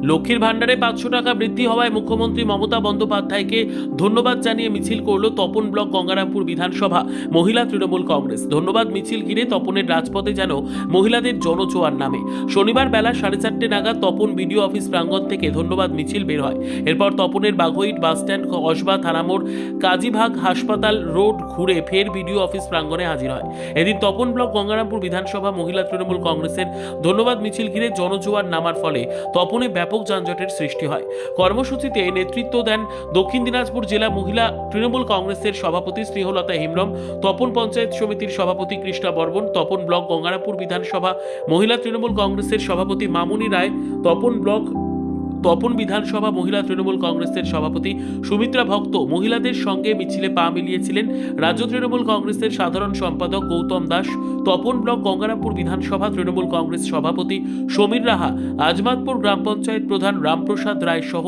লক্ষ্মীর ভাণ্ডারে 500 টাকা বৃদ্ধি হওয়ায় মুখ্যমন্ত্রী মমতা বন্দ্যোপাধ্যায়কে ধন্যবাদ জানিয়ে মিছিল করল তপন ব্লক গঙ্গারামপুর বিধানসভা মহিলা তৃণমূল কংগ্রেস। ধন্যবাদ মিছিল ঘিরে তপনের রাজপথে যেন মহিলাদের জনজোয়ার নামে। শনিবার বেলা 4:30 নাগাদ তপন বিডিও অফিস প্রাঙ্গণ থেকে ধন্যবাদ মিছিল বের হয়। এরপর তপনের বাঘইট বাসস্ট্যান্ড, কসবা থানামোড়, কাজীবাগ হাসপাতাল রোড ঘুরে ফের বিডিও অফিস প্রাঙ্গণে হাজির হয়। এদিন তপন ব্লক গঙ্গারামপুর বিধানসভা মহিলা তৃণমূল কংগ্রেসের ধন্যবাদ মিছিল ঘিরে জনজোয়ার নামার ফলে তপনে ব্যাপক যানজটের সৃষ্টি হয়। কর্মসূচিতে নেতৃত্ব দেন দক্ষিণ দিনাজপুর জেলা মহিলা তৃণমূল কংগ্রেসের সভাপতি স্নেহলতা হেমব্রম, তপন পঞ্চায়েত সমিতির সভাপতি কৃষ্ণা বর্মন, তপন ব্লক গঙ্গারামপুর বিধানসভা মহিলা তৃণমূল কংগ্রেসের সভাপতি মামুনি রায়, তপন বিধানসভা মহিলা তৃণমূল কংগ্রেসের সভাপতি সুমিত্রা ভক্ত। মহিলাদের সঙ্গে মিছিলে পা মিলিয়েছিলেন রাজ্য তৃণমূল কংগ্রেসের সাধারণ সম্পাদক গৌতম দাস, তপন ব্লক গঙ্গারামপুর বিধানসভা তৃণমূল কংগ্রেস সভাপতি সমীর রাহা, আজমাতপুর গ্রাম পঞ্চায়েত প্রধান রামপ্রসাদ রায় সহ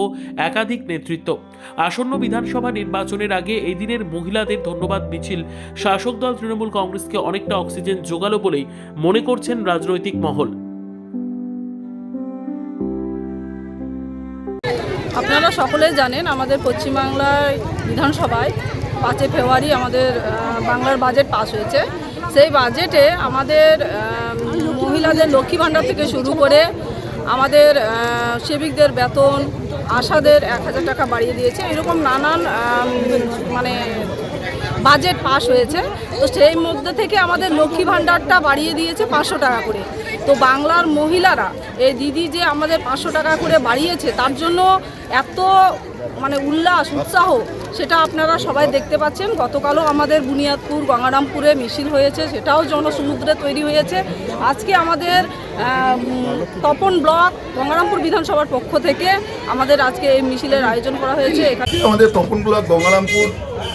একাধিক নেতৃত্ব। আসন্ন বিধানসভা নির্বাচনের আগে এই দিনের মহিলাদের ধন্যবাদ মিছিল শাসক দল তৃণমূল কংগ্রেসকে অনেকটা অক্সিজেন যোগালো বলেই মনে করছেন রাজনৈতিক মহল। আপনারা সকলেই জানেন আমাদের পশ্চিমবাংলার বিধানসভায় 5 ফেব্রুয়ারি আমাদের বাংলার বাজেট পাস হয়েছে। সেই বাজেটে আমাদের মহিলাদের লক্ষ্মী ভাণ্ডার থেকে শুরু করে আমাদের সেবিকদের বেতন, আশাদের 1000 টাকা বাড়িয়ে দিয়েছে। এরকম নানান বাজেট পাস হয়েছে। তো সেই মধ্যে থেকে আমাদের লক্ষ্মী ভাণ্ডারটা বাড়িয়ে দিয়েছে 500 টাকা করে। তো বাংলার মহিলারা এই দিদি যে আমাদের 500 টাকা করে বাড়িয়েছে তার জন্য এত উল্লাস উৎসাহ সেটা আপনারা সবাই দেখতে পাচ্ছেন। গতকালও আমাদের বুনিয়াদপুর গঙ্গারামপুরে মিছিল হয়েছে, সেটাও জনসমুদ্রে তৈরি হয়েছে। আজকে আমাদের তপন ব্লক গঙ্গারামপুর বিধানসভার পক্ষ থেকে আমাদের আজকে এই মিছিলের আয়োজন করা হয়েছে। আমাদের তপন ব্লক গঙ্গারামপুর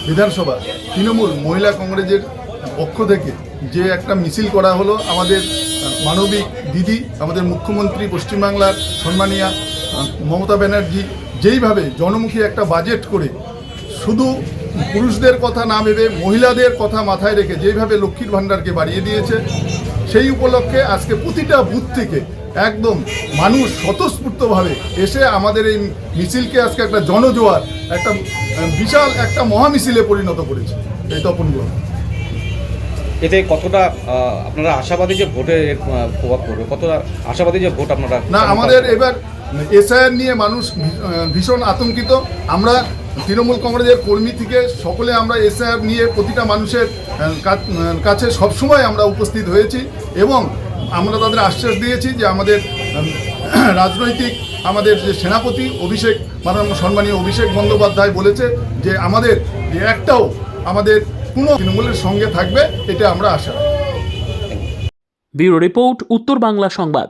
বিধানসভা তৃণমূল মহিলা কংগ্রেসের পক্ষ থেকে যে একটা মিছিল করা হলো, আমাদের মানবিক দিদি, আমাদের মুখ্যমন্ত্রী পশ্চিমবাংলার সম্মানীয়া মমতা ব্যানার্জি যেইভাবে জনমুখী একটা বাজেট করে শুধু পুরুষদের কথা না ভেবে মহিলাদের কথা মাথায় রেখে যেইভাবে লক্ষ্মীর ভাণ্ডারকে বাড়িয়ে দিয়েছে, সেই উপলক্ষে আজকে প্রতিটা বুথ থেকে একদম মানুষ স্বতঃস্ফূর্তভাবে এসে আমাদের এই মিছিলকে আজকে একটা জনজোয়ার, একটা বিশাল একটা মহামিছিলে পরিণত করেছে এই তপন ব্লক। এতে কতটা আপনারা আশাবাদী যে ভোটে প্রভাব পড়বে, কতটা আশাবাদী যে ভোট আপনারা? না, আমাদের এবার এসআইআর নিয়ে মানুষ ভীষণ আতঙ্কিত। আমরা তৃণমূল কংগ্রেসের কর্মী থেকে সকলে আমরা এসআইআর নিয়ে প্রতিটা মানুষের কাছে সবসময় আমরা উপস্থিত হয়েছি এবং আমরা তাদের আশ্বাস দিয়েছি যে আমাদের রাজনৈতিক আমাদের যে সেনাপতি সম্মানীয় অভিষেক বন্দ্যোপাধ্যায় বলেছে যে আমাদের একটাও আমাদের কোনো তৃণমূলের সঙ্গে থাকবে, এটা আমরা আশা। ব্যুরো রিপোর্ট, উত্তর বাংলা সংবাদ।